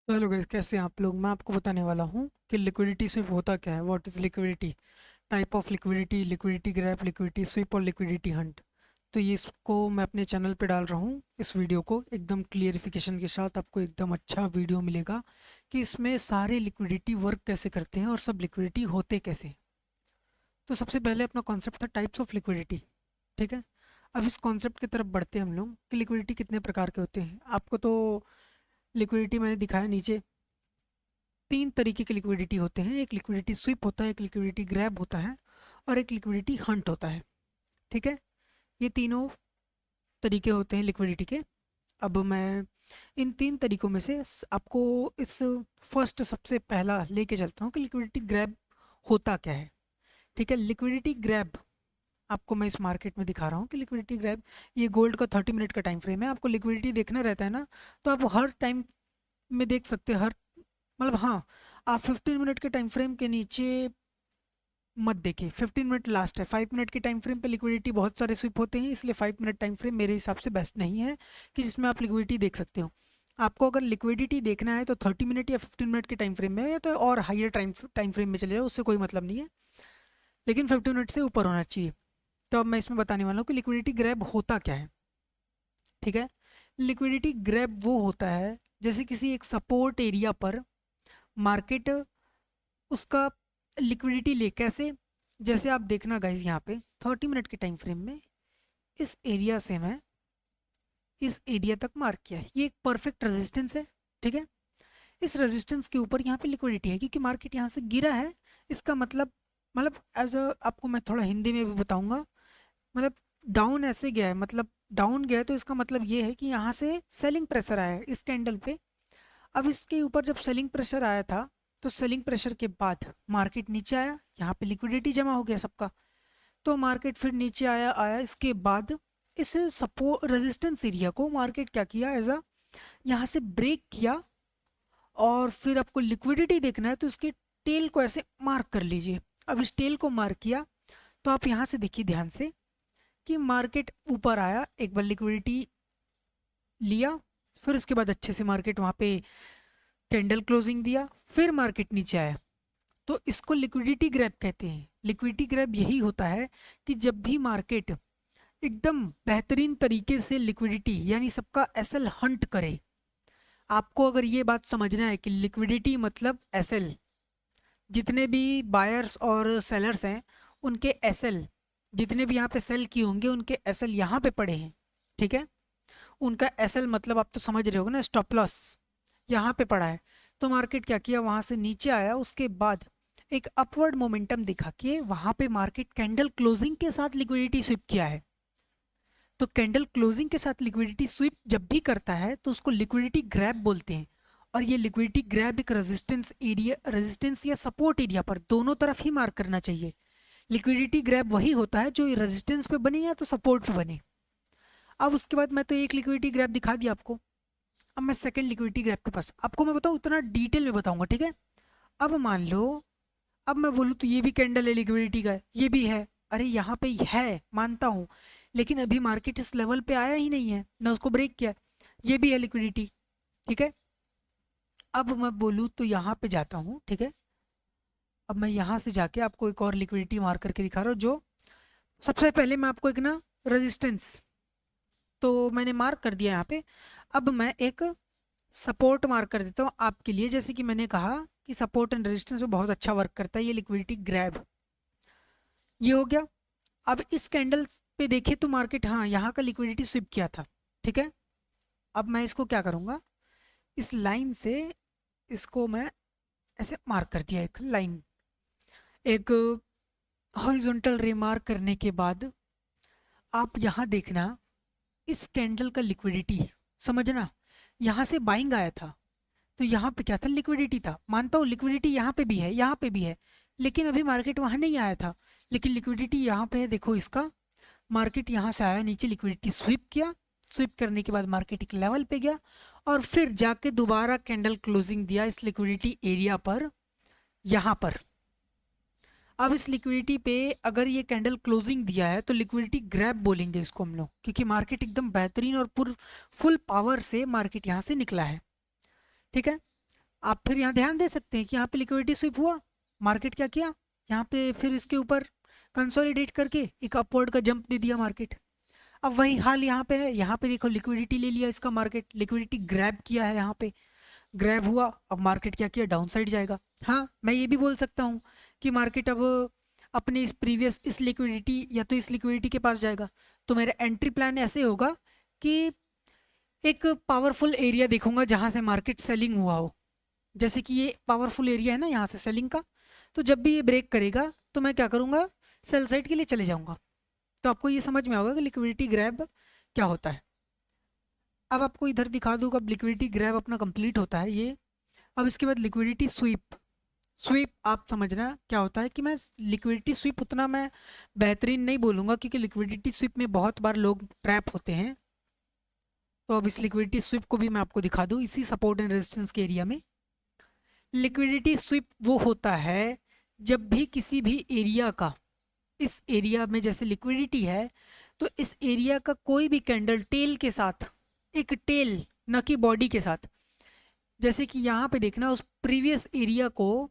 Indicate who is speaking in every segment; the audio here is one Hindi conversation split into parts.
Speaker 1: तो हेलो गाइस, कैसे हैं आप लोग। मैं आपको बताने वाला हूँ कि लिक्विडिटी स्विप होता क्या है। What is liquidity, type of liquidity, liquidity grab, liquidity sweep और लिक्विडिटी हंट। तो ये इसको मैं अपने चैनल पे डाल रहा हूँ। इस वीडियो को एकदम क्लियरिफिकेशन के साथ आपको एकदम अच्छा वीडियो मिलेगा कि इसमें सारे लिक्विडिटी वर्क कैसे करते हैं और सब लिक्विडिटी होते कैसे हैं। तो सबसे पहले अपना कॉन्सेप्ट था टाइप्स ऑफ लिक्विडिटी। ठीक है, अब इस कॉन्सेप्ट की तरफ बढ़ते हैं हम लोग कि लिक्विडिटी कितने प्रकार के होते हैं। आपको तो लिक्विडिटी मैंने दिखाया नीचे। तीन तरीके के लिक्विडिटी होते हैं, एक लिक्विडिटी स्विप होता है, एक लिक्विडिटी ग्रैब होता है और एक लिक्विडिटी हंट होता है। ठीक है, ये तीनों तरीके होते हैं लिक्विडिटी के। अब मैं इन तीन तरीकों में से आपको इस फर्स्ट सबसे पहला लेके चलता हूँ कि लिक्विडिटी ग्रैब होता क्या है। ठीक है, लिक्विडिटी ग्रैब आपको मैं इस मार्केट में दिखा रहा हूँ कि लिक्विडिटी ग्रैब, ये गोल्ड का 30 मिनट का टाइम फ्रेम है। आपको लिक्विडिटी देखना रहता है ना, तो आप हर टाइम में देख सकते हैं। हर मतलब हाँ, आप 15 मिनट के टाइम फ्रेम के नीचे मत देखिए। 15 मिनट लास्ट है। 5 मिनट के टाइम फ्रेम पे लिक्विडिटी बहुत सारे स्विप होते हैं, इसलिए 5 मिनट टाइम फ्रेम मेरे हिसाब से बेस्ट नहीं है कि जिसमें आप लिक्विडिटी देख सकते हो। आपको अगर लिक्विडिटी देखना है तो 30 मिनट या 15 मिनट के टाइम फ्रेम में, या तो और हाइयर टाइम फ्रेम में चले जाओ, उससे कोई मतलब नहीं है, लेकिन 15 मिनट से ऊपर होना चाहिए। तो अब मैं इसमें बताने वाला हूँ कि लिक्विडिटी ग्रैब होता क्या है। ठीक है, लिक्विडिटी ग्रैब वो होता है जैसे किसी एक सपोर्ट एरिया पर मार्केट उसका लिक्विडिटी ले। कैसे? जैसे आप देखना गाइज, यहाँ पे 30 मिनट के टाइम फ्रेम में इस एरिया से मैं इस एरिया तक मार्क किया है, ये एक परफेक्ट रेजिस्टेंस है। ठीक है, इस रेजिस्टेंस के ऊपर यहाँ पे लिक्विडिटी है क्योंकि मार्केट यहाँ से गिरा है। इसका मतलब एज अ आपको मैं थोड़ा हिंदी में भी बताऊंगा। मतलब डाउन ऐसे गया है, मतलब डाउन गया है, तो इसका मतलब ये है कि यहाँ से सेलिंग प्रेशर आया है इस कैंडल पे। अब इसके ऊपर जब सेलिंग प्रेशर आया था, तो सेलिंग प्रेशर के बाद मार्केट नीचे आया, यहाँ पे लिक्विडिटी जमा हो गया सबका। तो मार्केट फिर नीचे आया आया इसके बाद इस सपोर्ट रेजिस्टेंस एरिया को मार्केट क्या किया, एज अ यहाँ से ब्रेक किया। और फिर आपको लिक्विडिटी देखना है तो इसके टेल को ऐसे मार्क कर लीजिए। अब इस टेल को मार्क किया तो आप यहाँ से देखिए ध्यान से कि मार्केट ऊपर आया, एक बार लिक्विडिटी लिया, फिर उसके बाद अच्छे से मार्केट वहाँ पे कैंडल क्लोजिंग दिया, फिर मार्केट नीचे आया। तो इसको लिक्विडिटी ग्रैब कहते हैं। लिक्विडिटी ग्रैब यही होता है कि जब भी मार्केट एकदम बेहतरीन तरीके से लिक्विडिटी यानी सबका एसएल हंट करे। आपको अगर ये बात समझना है कि लिक्विडिटी मतलब एसएल, जितने भी बायर्स और सेलर्स हैं उनके एसएल, जितने भी यहाँ पे सेल किए होंगे उनके एसएल यहाँ पे पड़े हैं। ठीक है, उनका एसएल मतलब आप तो समझ रहे होगे ना, स्टॉप लॉस यहाँ पे पड़ा है। तो मार्केट क्या किया, वहाँ से नीचे आया, उसके बाद एक अपवर्ड मोमेंटम दिखा के वहाँ पे मार्केट कैंडल क्लोजिंग के साथ लिक्विडिटी स्विप किया है। तो कैंडल क्लोजिंग के साथ लिक्विडिटी स्विप जब भी करता है तो उसको लिक्विडिटी ग्रैब बोलते हैं। और ये लिक्विडिटी ग्रैब एक रेजिस्टेंस एरिया, रेजिस्टेंस या सपोर्ट एरिया पर दोनों तरफ ही मार्क करना चाहिए। लिक्विडिटी ग्रैब वही होता है जो रेजिस्टेंस पे बने या तो सपोर्ट पे बने। अब उसके बाद मैं तो एक लिक्विडिटी ग्रैब दिखा दिया आपको। अब मैं सेकंड लिक्विडिटी ग्रैब के पास आपको मैं बताऊँ, उतना डिटेल में बताऊंगा। ठीक है, अब मान लो, अब मैं बोलूँ तो ये भी कैंडल है लिक्विडिटी का, ये भी है। अरे यहाँ पे है, मानता हूँ, लेकिन अभी मार्केट इस लेवल पे आया ही नहीं है ना, उसको ब्रेक किया। ये भी है लिक्विडिटी। ठीक है, अब मैं बोलूँ तो यहाँ पे जाता हूँ। ठीक है, अब मैं यहाँ से जाके आपको एक और लिक्विडिटी मार्क करके दिखा रहा हूँ। जो सबसे पहले मैं आपको एक ना रेजिस्टेंस तो मैंने मार्क कर दिया यहाँ पे। अब मैं एक सपोर्ट मार्क कर देता हूँ आपके लिए। जैसे कि मैंने कहा कि सपोर्ट एंड रेजिस्टेंस में बहुत अच्छा वर्क करता है ये लिक्विडिटी ग्रैब। ये हो गया। अब इस कैंडल पे देखिए तो मार्केट, हाँ, यहाँ का लिक्विडिटी स्विप किया था। ठीक है, अब मैं इसको क्या करूँगा, इस लाइन से इसको मैं ऐसे मार्क कर दिया, एक लाइन, एक हॉरिजॉन्टल रिमार्क करने के बाद आप यहाँ देखना इस कैंडल का लिक्विडिटी समझना। यहाँ से बाइंग आया था तो यहाँ पे क्या था, लिक्विडिटी था। मानता हूँ लिक्विडिटी यहाँ पे भी है, यहाँ पे भी है, लेकिन अभी मार्केट वहाँ नहीं आया था, लेकिन लिक्विडिटी यहाँ पे है। देखो इसका, मार्केट यहाँ से आया नीचे, लिक्विडिटी स्विप किया, स्विप करने के बाद मार्केट एक लेवल पे गया और फिर जाके दोबारा कैंडल क्लोजिंग दिया इस लिक्विडिटी एरिया पर, यहाँ पर। अब इस लिक्विडिटी पे अगर ये कैंडल क्लोजिंग दिया है तो लिक्विडिटी ग्रैब बोलेंगे इसको हम लोग, क्योंकि मार्केट एकदम बेहतरीन और फुल पावर से मार्केट यहाँ से निकला है। ठीक है, आप फिर यहाँ ध्यान दे सकते हैं कि यहाँ पे लिक्विडिटी स्विप हुआ, मार्केट क्या किया यहाँ पे, फिर इसके ऊपर कंसोलिडेट करके एक अपवर्ड का जंप दे दिया मार्केट। अब वही हाल यहाँ पे है, यहाँ पे देखो लिक्विडिटी ले लिया इसका मार्केट, लिक्विडिटी ग्रैब किया है, यहाँ पे ग्रैब हुआ, अब मार्केट क्या किया, डाउन साइड जाएगा। हाँ, मैं ये भी बोल सकता हूँ कि मार्केट अब अपने इस प्रीवियस इस लिक्विडिटी या तो इस लिक्विडिटी के पास जाएगा। तो मेरा एंट्री प्लान ऐसे होगा कि एक पावरफुल एरिया देखूंगा जहाँ से मार्केट सेलिंग हुआ हो, जैसे कि ये पावरफुल एरिया है ना यहाँ से सेलिंग का, तो जब भी ये ब्रेक करेगा तो मैं क्या करूँगा, सेल साइड के लिए चले जाऊँगा। तो आपको ये समझ में आएगा कि लिक्विडिटी ग्रैब क्या होता है। अब आपको इधर दिखा दूँ कब लिक्विडिटी ग्रैब अपना कंप्लीट होता है ये। अब इसके बाद लिक्विडिटी स्वीप, स्वीप आप समझना क्या होता है कि मैं लिक्विडिटी स्वीप उतना मैं बेहतरीन नहीं बोलूँगा क्योंकि लिक्विडिटी स्वीप में बहुत बार लोग ट्रैप होते हैं। तो अब इस लिक्विडिटी स्वीप को भी मैं आपको दिखा दूँ इसी सपोर्ट एंड रेजिस्टेंस के एरिया में। लिक्विडिटी स्वीप वो होता है जब भी किसी भी एरिया का, इस एरिया में जैसे लिक्विडिटी है तो इस एरिया का कोई भी कैंडल टेल के साथ, एक टेल न कि बॉडी के साथ, जैसे कि यहाँ पे देखना उस प्रीवियस एरिया को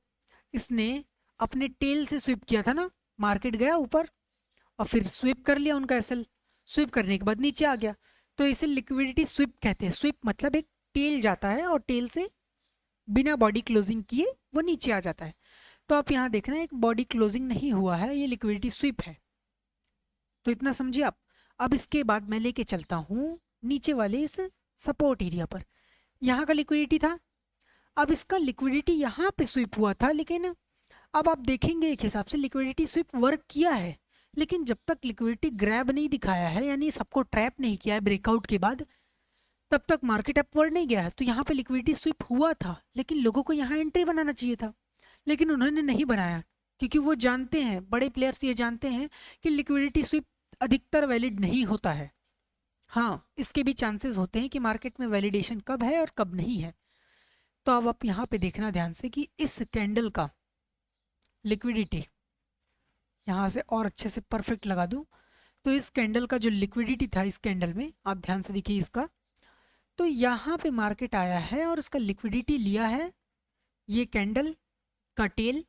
Speaker 1: इसने अपने टेल से स्वीप किया था ना, मार्केट गया ऊपर और फिर स्वीप कर लिया उनका एसएल, स्वीप करने के बाद नीचे आ गया, तो इसे लिक्विडिटी स्वीप कहते हैं। स्वीप मतलब एक टेल जाता है और टेल से बिना बॉडी क्लोजिंग किए वो नीचे आ जाता है। तो आप यहाँ देखना एक बॉडी क्लोजिंग नहीं हुआ है, ये लिक्विडिटी स्वीप है। तो इतना समझिए आप। अब इसके बाद मैं लेके चलता हूँ नीचे वाले इस सपोर्ट एरिया पर, यहाँ का लिक्विडिटी था, अब इसका लिक्विडिटी यहाँ पे स्वीप हुआ था, लेकिन अब आप देखेंगे एक हिसाब से लिक्विडिटी स्वीप वर्क किया है, लेकिन जब तक लिक्विडिटी ग्रैब नहीं दिखाया है, यानी सबको ट्रैप नहीं किया है ब्रेकआउट के बाद, तब तक मार्केट अपवर्ड नहीं गया है। तो यहाँ पे लिक्विडिटी स्वीप हुआ था, लेकिन लोगों को यहाँ एंट्री बनाना चाहिए था, लेकिन उन्होंने नहीं बनाया क्योंकि वो जानते हैं, बड़े प्लेयर्स ये जानते हैं कि लिक्विडिटी स्वीप अधिकतर वैलिड नहीं होता है। हाँ, इसके भी चांसेस होते हैं कि मार्केट में वैलिडेशन कब है और कब नहीं है। तो अब आप यहाँ पे देखना ध्यान से कि इस कैंडल का लिक्विडिटी यहाँ से और अच्छे से परफेक्ट लगा दूँ, तो इस कैंडल का जो लिक्विडिटी था इस कैंडल में, आप ध्यान से देखिए इसका, तो यहाँ पे मार्केट आया है और उसका लिक्विडिटी लिया है ये कैंडल का टेल,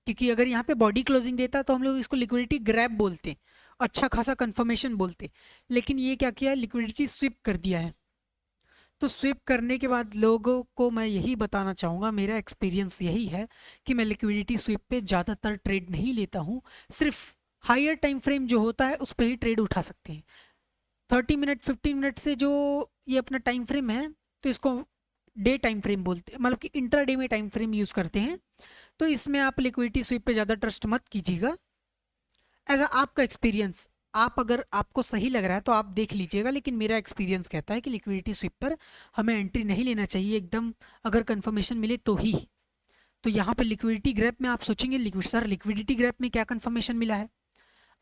Speaker 1: क्योंकि अगर यहाँ पे बॉडी क्लोजिंग देता तो हम लोग इसको लिक्विडिटी ग्रैब बोलते, अच्छा खासा कंफर्मेशन बोलते, लेकिन ये क्या किया, लिक्विडिटी स्विप कर दिया है। तो स्विप करने के बाद लोगों को मैं यही बताना चाहूँगा, मेरा एक्सपीरियंस यही है कि मैं लिक्विडिटी स्विप पे ज़्यादातर ट्रेड नहीं लेता हूँ, सिर्फ हायर टाइम फ्रेम जो होता है उस पर ही ट्रेड उठा सकते हैं। 30 मिनट 15 मिनट से जो ये अपना टाइम फ्रेम है, तो इसको डे टाइम फ्रेम बोलते हैं, मतलब कि इंट्राडे में टाइम फ्रेम यूज़ करते हैं। तो इसमें आप लिक्विडिटी स्विप पे ज़्यादा ट्रस्ट मत कीजिएगा, एज आपका एक्सपीरियंस, आप अगर आपको सही लग रहा है तो आप देख लीजिएगा, लेकिन मेरा एक्सपीरियंस कहता है कि लिक्विडिटी स्विप पर हमें एंट्री नहीं लेना चाहिए एकदम, अगर कंफर्मेशन मिले तो ही। तो यहाँ पर लिक्विडिटी ग्रैप में आप सोचेंगे सर लिक्विडिटी ग्रैप में क्या कंफर्मेशन मिला है,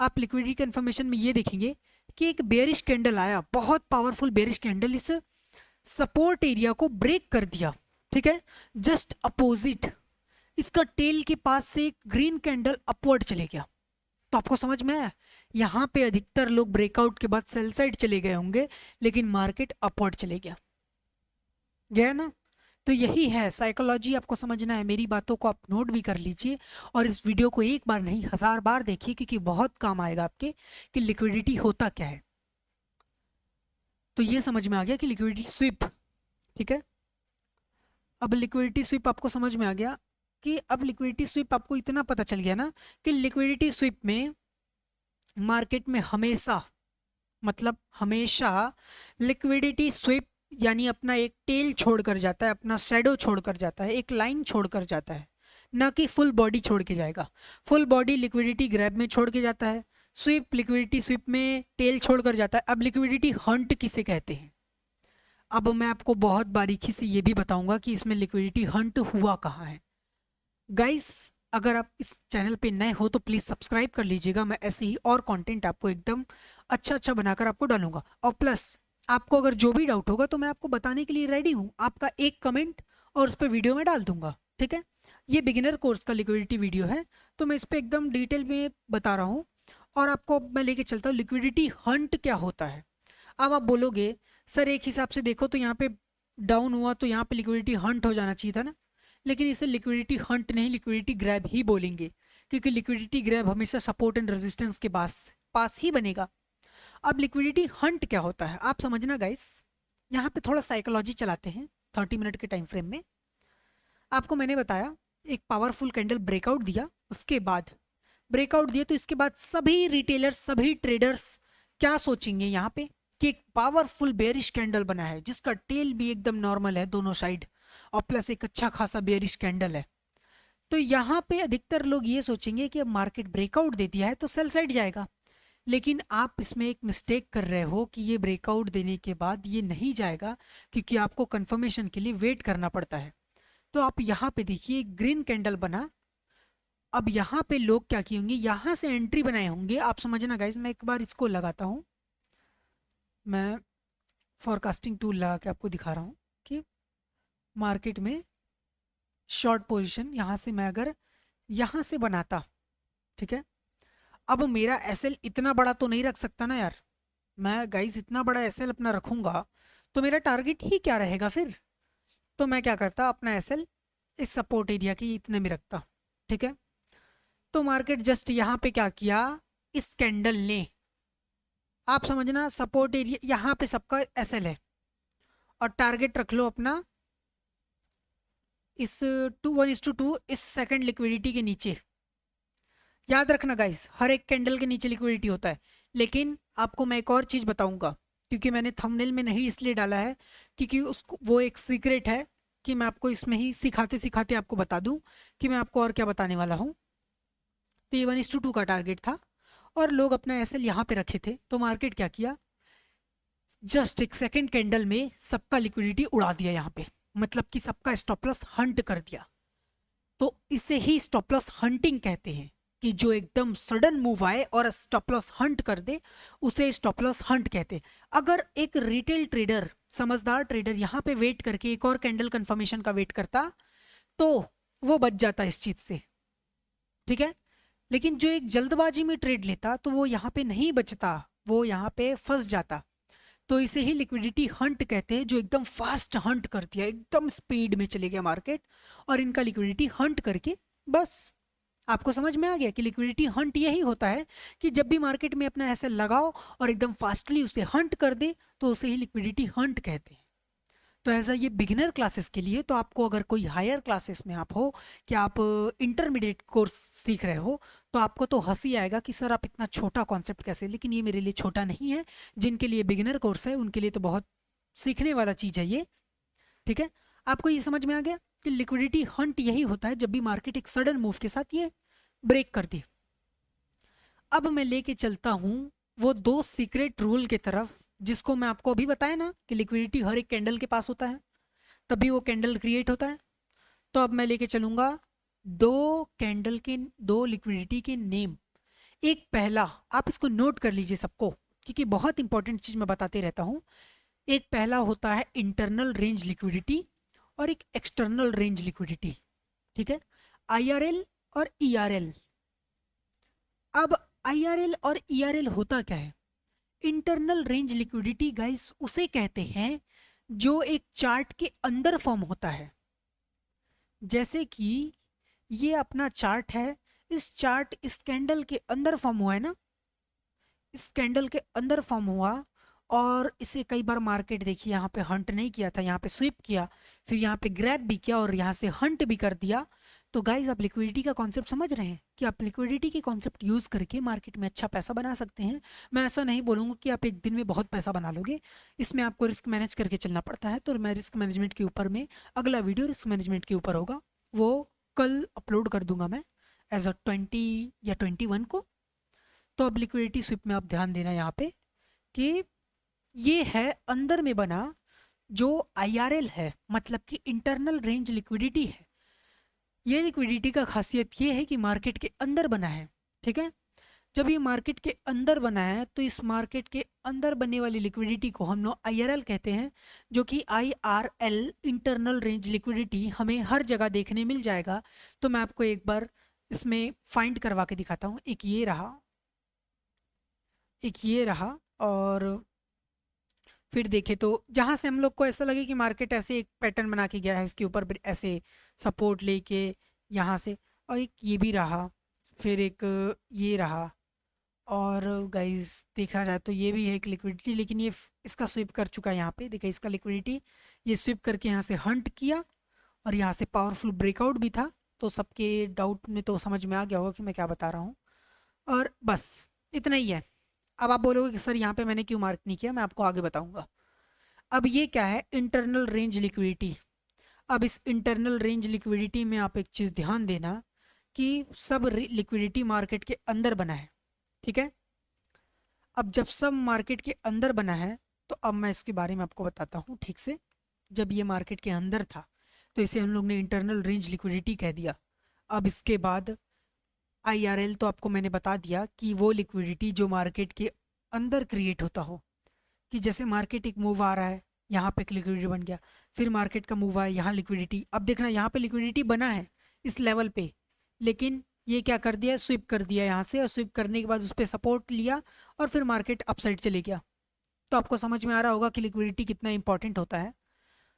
Speaker 1: आप लिक्विडिटी कंफर्मेशन में ये देखेंगे कि एक बेरिश कैंडल आया, बहुत पावरफुल बेरिश कैंडल, इस सपोर्ट एरिया को ब्रेक कर दिया, ठीक है, जस्ट अपोजिट इसका टेल के पास से एक ग्रीन कैंडल अपवर्ड चले गया। तो आपको समझ में आया, यहाँ पे अधिकतर लोग ब्रेकआउट के बाद सेल साइड चले गए होंगे, लेकिन मार्केट अपवर्ड चले गया ना। तो यही है साइकोलॉजी, आपको समझना है, मेरी बातों को आप नोट भी कर लीजिए और इस वीडियो को एक बार नहीं 1000 बार देखिए, क्योंकि बहुत काम आएगा आपके कि लिक्विडिटी होता क्या है। तो ये समझ में आ गया कि लिक्विडिटी स्विप, ठीक है। अब लिक्विडिटी स्विप आपको समझ में आ गया कि अब लिक्विडिटी स्विप आपको इतना पता चल गया ना कि लिक्विडिटी स्विप में मार्केट में हमेशा, मतलब हमेशा लिक्विडिटी स्विप यानी अपना एक टेल छोड़ कर जाता है, अपना शैडो छोड़ कर जाता है, एक लाइन छोड़ कर जाता है, ना कि फुल बॉडी छोड़ के जाएगा। फुल बॉडी लिक्विडिटी ग्रैब में छोड़ के जाता है, स्विप लिक्विडिटी स्विप में टेल छोड़ कर जाता है। अब लिक्विडिटी हंट किसे कहते हैं, अब मैं आपको बहुत बारीकी से ये भी बताऊंगा कि इसमें लिक्विडिटी हंट हुआ कहाँ है। गाइस, अगर आप इस चैनल पे नए हो तो प्लीज़ सब्सक्राइब कर लीजिएगा, मैं ऐसे ही और कंटेंट आपको एकदम अच्छा बनाकर आपको डालूंगा। और प्लस आपको अगर जो भी डाउट होगा तो मैं आपको बताने के लिए रेडी हूँ, आपका एक कमेंट और उस पर वीडियो में डाल दूंगा, ठीक है। ये बिगिनर कोर्स का लिक्विडिटी वीडियो है, तो मैं इस पर एकदम डिटेल में बता रहा हूँ और आपको मैं लेके चलता हूँ लिक्विडिटी हंट क्या होता है। अब आप बोलोगे सर एक हिसाब से देखो तो यहाँ पे डाउन हुआ तो यहाँ पे लिक्विडिटी हंट हो जाना चाहिए था ना, लेकिन इसे लिक्विडिटी हंट नहीं, लिक्विडिटी ग्रैब ही बोलेंगे, क्योंकि लिक्विडिटी ग्रैब हमेशा सपोर्ट एंड रेजिस्टेंस के पास पास ही बनेगा। अब लिक्विडिटी हंट क्या होता है आप समझना गाइस। यहाँ पे थोड़ा साइकोलॉजी चलाते हैं 30 मिनट के टाइम फ्रेम में। आपको मैंने बताया एक पावरफुल कैंडल ब्रेकआउट दिया, उसके बाद ब्रेकआउट दिया तो इसके बाद सभी रिटेलर्स सभी ट्रेडर्स क्या सोचेंगे यहाँ पे कि एक पावरफुल बेरिश कैंडल बना है जिसका टेल भी एकदम नॉर्मल है दोनों साइड, और प्लस एक अच्छा खासा बेरिश कैंडल है। तो यहाँ पे अधिकतर लोग ये सोचेंगे कि अब मार्केट ब्रेकआउट दे दिया है तो सेल साइड जाएगा। लेकिन आप इसमें एक मिस्टेक कर रहे हो कि ये ब्रेकआउट देने के बाद ये नहीं जाएगा, क्योंकि आपको कंफर्मेशन के लिए वेट करना पड़ता है। तो आप यहाँ पे देखिए ग्रीन कैंडल बना। अब यहाँ पे लोग क्या किए होंगे, यहाँ से एंट्री बनाए होंगे। आप समझना गाइज, मैं एक बार इसको लगाता हूँ, मैं फॉरकास्टिंग टूल लगा के आपको दिखा रहा हूँ कि मार्केट में शॉर्ट पोजीशन यहाँ से मैं अगर यहाँ से बनाता, ठीक है। अब मेरा एसएल इतना बड़ा तो नहीं रख सकता ना यार, मैं गाइज इतना बड़ा एसएल अपना रखूँगा तो मेरा टारगेट ही क्या रहेगा फिर। तो मैं क्या करता, अपना एसएल इस सपोर्ट एरिया के इतने में रखता, ठीक है। तो मार्केट जस्ट यहाँ पे क्या किया, इस कैंडल ने, आप समझना सपोर्ट एरिया यहाँ पे सबका एसएल है, और टारगेट रख लो अपना इस 1:2 इस सेकंड लिक्विडिटी के नीचे। याद रखना गाइस, हर एक कैंडल के नीचे लिक्विडिटी होता है। लेकिन आपको मैं एक और चीज़ बताऊंगा, क्योंकि मैंने थंबनेल में नहीं इसलिए डाला है क्योंकि उसको वो एक सीक्रेट है कि मैं आपको इसमें ही सिखाते सिखाते आपको बता दूं कि मैं आपको और क्या बताने वाला हूँ। तो ये 1:2 का टारगेट था और लोग अपना एसएल यहाँ पे रखे थे। तो मार्केट क्या किया, जस्ट एक सेकेंड कैंडल में सबका लिक्विडिटी उड़ा दिया यहाँ पे, मतलब कि सबका स्टॉप लॉस हंट कर दिया। तो इसे ही स्टॉप लॉस हंटिंग कहते हैं, कि जो एकदम सडन मूव आए और स्टॉप लॉस हंट कर दे उसे स्टॉप लॉस हंट कहते हैं। अगर एक रिटेल ट्रेडर, समझदार ट्रेडर यहाँ पे वेट करके एक और कैंडल कंफर्मेशन का वेट करता तो वो बच जाता इस चीज से, ठीक है। लेकिन जो एक जल्दबाजी में ट्रेड लेता तो वो यहाँ पे नहीं बचता, वो यहाँ पे फंस जाता। तो इसे ही लिक्विडिटी हंट कहते हैं, जो एकदम फास्ट हंट कर दिया, एकदम स्पीड में चले गया मार्केट और इनका लिक्विडिटी हंट करके बस। आपको समझ में आ गया कि लिक्विडिटी हंट यही होता है कि जब भी मार्केट में अपना ऐसे लगाओ और एकदम फास्टली उसे हंट कर दे तो उसे ही लिक्विडिटी हंट कहते हैं। तो ऐसा ये बिगिनर क्लासेस के लिए। तो आपको अगर कोई हायर क्लासेस में आप हो कि आप इंटरमीडिएट कोर्स सीख रहे हो तो आपको तो हंसी आएगा कि सर आप इतना छोटा कॉन्सेप्ट कैसे, लेकिन ये मेरे लिए छोटा नहीं है। जिनके लिए बिगिनर कोर्स है उनके लिए तो बहुत सीखने वाला चीज़ है ये, ठीक है। आपको ये समझ में आ गया कि लिक्विडिटी हंट यही होता है जब भी मार्केट एक सडन मूव के साथ ये ब्रेक कर दे। अब मैं लेके चलता हूँ वो दो सीक्रेट रूल की तरफ, जिसको मैं आपको अभी बताया ना कि लिक्विडिटी हर एक कैंडल के पास होता है तभी वो कैंडल क्रिएट होता है। तो अब मैं लेके चलूँगा दो कैंडल के, दो लिक्विडिटी के नेम। एक पहला, आप इसको नोट कर लीजिए सबको, क्योंकि बहुत इंपॉर्टेंट चीज़ मैं बताते रहता हूँ। एक पहला होता है इंटरनल रेंज लिक्विडिटी और एक एक्सटर्नल रेंज लिक्विडिटी, ठीक है। IRL और ERL। अब IRL और ERL होता क्या है? इंटरनल रेंज लिक्विडिटी गाइस उसे कहते हैं जो एक चार्ट के अंदर फॉर्म होता है। जैसे कि ये अपना चार्ट है, इस चार्ट इस कैंडल के अंदर फॉर्म हुआ है ना, इस कैंडल के अंदर फॉर्म हुआ और इसे कई बार मार्केट देखिए यहाँ पे हंट नहीं किया था, यहाँ पे स्विप किया, फिर यहाँ पे ग्रैब भी किया और यहाँ से हंट भी कर दिया। तो गाइज आप लिक्विडिटी का कॉन्सेप्ट समझ रहे हैं कि आप लिक्विडिटी के कॉन्सेप्ट यूज़ करके मार्केट में अच्छा पैसा बना सकते हैं। मैं ऐसा नहीं बोलूँगा कि आप एक दिन में बहुत पैसा बना लोगे, इसमें आपको रिस्क मैनेज करके चलना पड़ता है। तो मैं रिस्क मैनेजमेंट के ऊपर में अगला वीडियो रिस्क मैनेजमेंट के ऊपर होगा, वो कल अपलोड कर दूंगा मैं एज अ 20 या 21 को। तो अब लिक्विडिटी स्विप में आप ध्यान देना यहाँ पे कि ये है अंदर में बना जो IRL है, मतलब कि इंटरनल रेंज लिक्विडिटी है। ये लिक्विडिटी का खासियत ये है कि मार्केट के अंदर बना है, ठीक है। जब ये मार्केट के अंदर बना है तो इस मार्केट के अंदर बनने वाली लिक्विडिटी को हम लोग IRL कहते हैं, जो कि IRL इंटरनल रेंज लिक्विडिटी हमें हर जगह देखने मिल जाएगा। तो मैं आपको एक बार इसमें फाइंड करवा के दिखाता हूँ। एक ये रहा और फिर देखें तो जहाँ से हम लोग को ऐसा लगे कि मार्केट ऐसे एक पैटर्न बना के गया है, इसके ऊपर ऐसे सपोर्ट लेके यहाँ से, और एक ये भी रहा, फिर एक ये रहा, और गाइस देखा जाए तो ये भी है एक लिक्विडिटी, लेकिन ये इसका स्विप कर चुका है यहाँ पे। देखिए इसका लिक्विडिटी ये स्विप करके यहाँ से हंट किया, और यहाँ से पावरफुल ब्रेकआउट भी था। तो सबके डाउट में तो समझ में आ गया होगा कि मैं क्या बता रहा हूँ, और बस इतना ही है। अब आप बोलोगे कि सर यहाँ पे मैंने क्यों मार्क नहीं किया, मैं आपको आगे बताऊंगा। अब ये क्या है, इंटरनल रेंज लिक्विडिटी। अब इस इंटरनल रेंज लिक्विडिटी में आप एक चीज़ ध्यान देना कि सब लिक्विडिटी मार्केट के अंदर बना है, ठीक है। अब जब सब मार्केट के अंदर बना है, तो अब मैं इसके बारे में आपको बताता हूँ ठीक से। जब ये मार्केट के अंदर था तो इसे हम लोग ने इंटरनल रेंज लिक्विडिटी कह दिया। अब इसके बाद आईआरएल तो आपको मैंने बता दिया कि वो लिक्विडिटी जो मार्केट के अंदर क्रिएट होता हो, कि जैसे मार्केट एक मूव आ रहा है, यहाँ पे एक लिक्विडिटी बन गया, फिर मार्केट का मूव आया, यहाँ लिक्विडिटी। अब देखना यहाँ पे लिक्विडिटी बना है इस लेवल पे, लेकिन ये क्या कर दिया, स्विप कर दिया यहाँ से, और स्विप करने के बाद उस पर सपोर्ट लिया, और फिर मार्केट अपसाइड चले गया। तो आपको समझ में आ रहा होगा कि लिक्विडिटी कितना इंपॉर्टेंट होता है।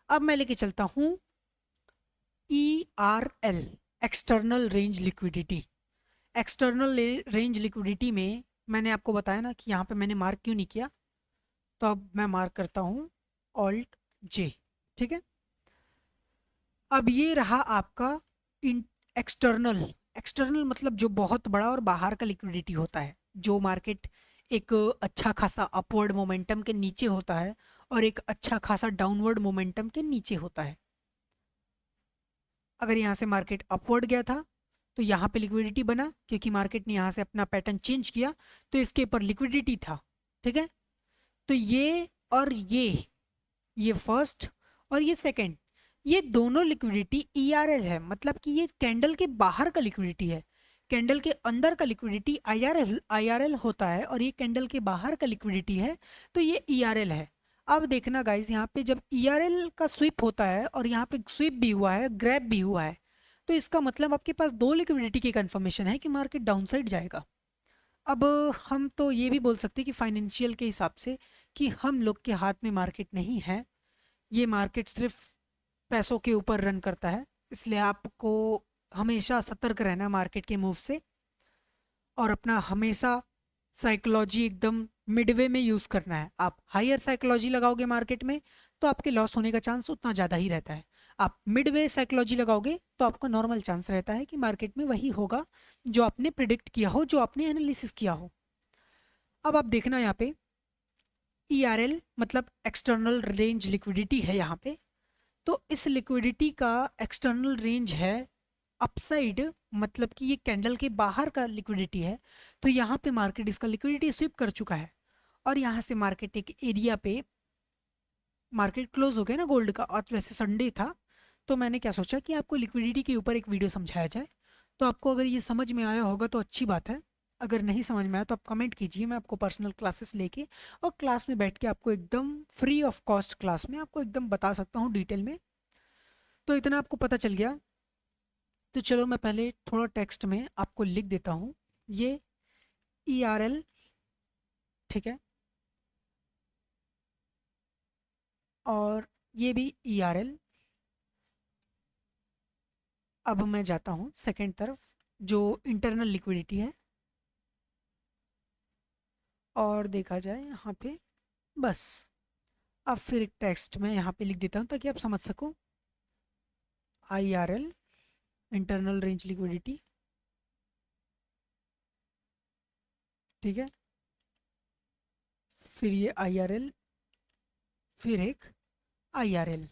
Speaker 1: अब मैं लेके चलता हूँ ERL, external range liquidity. External range liquidity में मैंने आपको बताया ना कि यहाँ पे मैंने मार्क क्यों नहीं किया, तो अब मैं मार्क करता हूँ ऑल्ट J, ठीक है। अब ये रहा आपका एक्सटर्नल। एक्सटर्नल मतलब जो बहुत बड़ा और बाहर का लिक्विडिटी होता है, जो मार्केट एक अच्छा खासा अपवर्ड मोमेंटम के नीचे होता है और एक अच्छा खासा डाउनवर्ड मोमेंटम के नीचे होता है। अगर यहाँ से मार्केट अपवर्ड गया था तो यहाँ पे लिक्विडिटी बना, क्योंकि मार्केट ने यहाँ से अपना पैटर्न चेंज किया तो इसके ऊपर लिक्विडिटी था, ठीक है। तो ये और ये फर्स्ट और ये सेकंड, ये दोनों लिक्विडिटी ERL है, मतलब कि ये कैंडल के बाहर का लिक्विडिटी है। कैंडल के अंदर का लिक्विडिटी IRL होता है, और ये कैंडल के बाहर का लिक्विडिटी है, तो ये ERL है। अब देखना गाइस, यहाँ पे जब ERL का स्विप होता है और यहाँ पे स्विप भी हुआ है, ग्रैब भी हुआ है, तो इसका मतलब आपके पास दो लिक्विडिटी की कंफर्मेशन है कि मार्केट डाउनसाइड जाएगा। अब हम तो ये भी बोल सकते हैं कि फाइनेंशियल के हिसाब से कि हम लोग के हाथ में मार्केट नहीं है, ये मार्केट सिर्फ पैसों के ऊपर रन करता है। इसलिए आपको हमेशा सतर्क रहना है मार्केट के मूव से, और अपना हमेशा साइकोलॉजी एकदम मिडवे में यूज़ करना है। आप हायर साइकोलॉजी लगाओगे मार्केट में तो आपके लॉस होने का चांस उतना ज़्यादा ही रहता है। आप मिडवे साइकोलॉजी लगाओगे तो आपका नॉर्मल चांस रहता है कि मार्केट में वही होगा जो आपने प्रिडिक्ट किया हो, जो आपने एनालिसिस किया हो। अब आप देखना यहाँ पे ERL मतलब एक्सटर्नल रेंज लिक्विडिटी है यहाँ पे, तो इस लिक्विडिटी का एक्सटर्नल रेंज है अपसाइड, मतलब कि ये कैंडल के बाहर का लिक्विडिटी है। तो यहाँ पे मार्केट इसका लिक्विडिटी स्विप कर चुका है, और यहाँ से मार्केट एक एरिया पे मार्केट क्लोज हो गया ना गोल्ड का, और वैसे संडे था तो मैंने क्या सोचा कि आपको लिक्विडिटी के ऊपर एक वीडियो समझाया जाए। तो आपको अगर ये समझ में आया होगा तो अच्छी बात है, अगर नहीं समझ में आया तो आप कमेंट कीजिए, मैं आपको पर्सनल क्लासेस लेके और क्लास में बैठ के आपको एकदम फ्री ऑफ कॉस्ट क्लास में आपको एकदम बता सकता हूँ डिटेल में। तो इतना आपको पता चल गया। तो चलो मैं पहले थोड़ा टेक्स्ट में आपको लिख देता हूँ, ये ERL, ठीक है, और ये भी ERL। अब मैं जाता हूँ सेकंड तरफ, जो इंटरनल लिक्विडिटी है, और देखा जाए यहाँ पे बस। अब फिर एक टेक्स्ट में यहाँ पे लिख देता हूँ ताकि आप समझ सको, IRL इंटरनल रेंज लिक्विडिटी, ठीक है, फिर ये IRL, फिर एक IRL।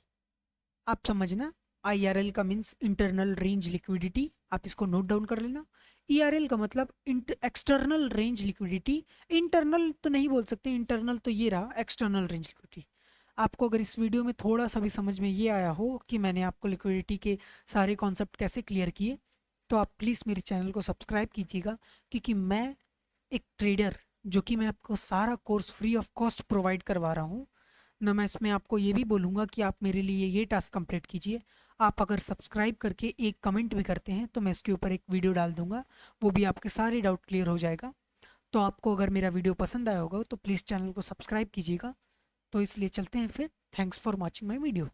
Speaker 1: आप समझना, IRL का मीन्स इंटरनल रेंज लिक्विडिटी, आप इसको नोट डाउन कर लेना। ERL का मतलब एक्सटर्नल रेंज लिक्विडिटी। इंटरनल तो नहीं बोल सकते, इंटरनल तो ये रहा, एक्सटर्नल रेंज लिक्विडिटी। आपको अगर इस वीडियो में थोड़ा सा भी समझ में ये आया हो कि मैंने आपको लिक्विडिटी के सारे कॉन्सेप्ट कैसे क्लियर किए, तो आप प्लीज़ मेरे चैनल को सब्सक्राइब कीजिएगा, क्योंकि मैं एक ट्रेडर, जो कि मैं आपको सारा course free of cost provide करवा रहा हूँ ना। मैं इसमें आपको ये भी बोलूँगा कि आप मेरे लिए ये टास्क कंप्लीट कीजिए। आप अगर सब्सक्राइब करके एक कमेंट भी करते हैं तो मैं इसके ऊपर एक वीडियो डाल दूँगा, वो भी आपके सारे डाउट क्लियर हो जाएगा। तो आपको अगर मेरा वीडियो पसंद आया होगा तो प्लीज़ चैनल को सब्सक्राइब कीजिएगा। तो इसलिए चलते हैं फिर। Thanks for watching my video.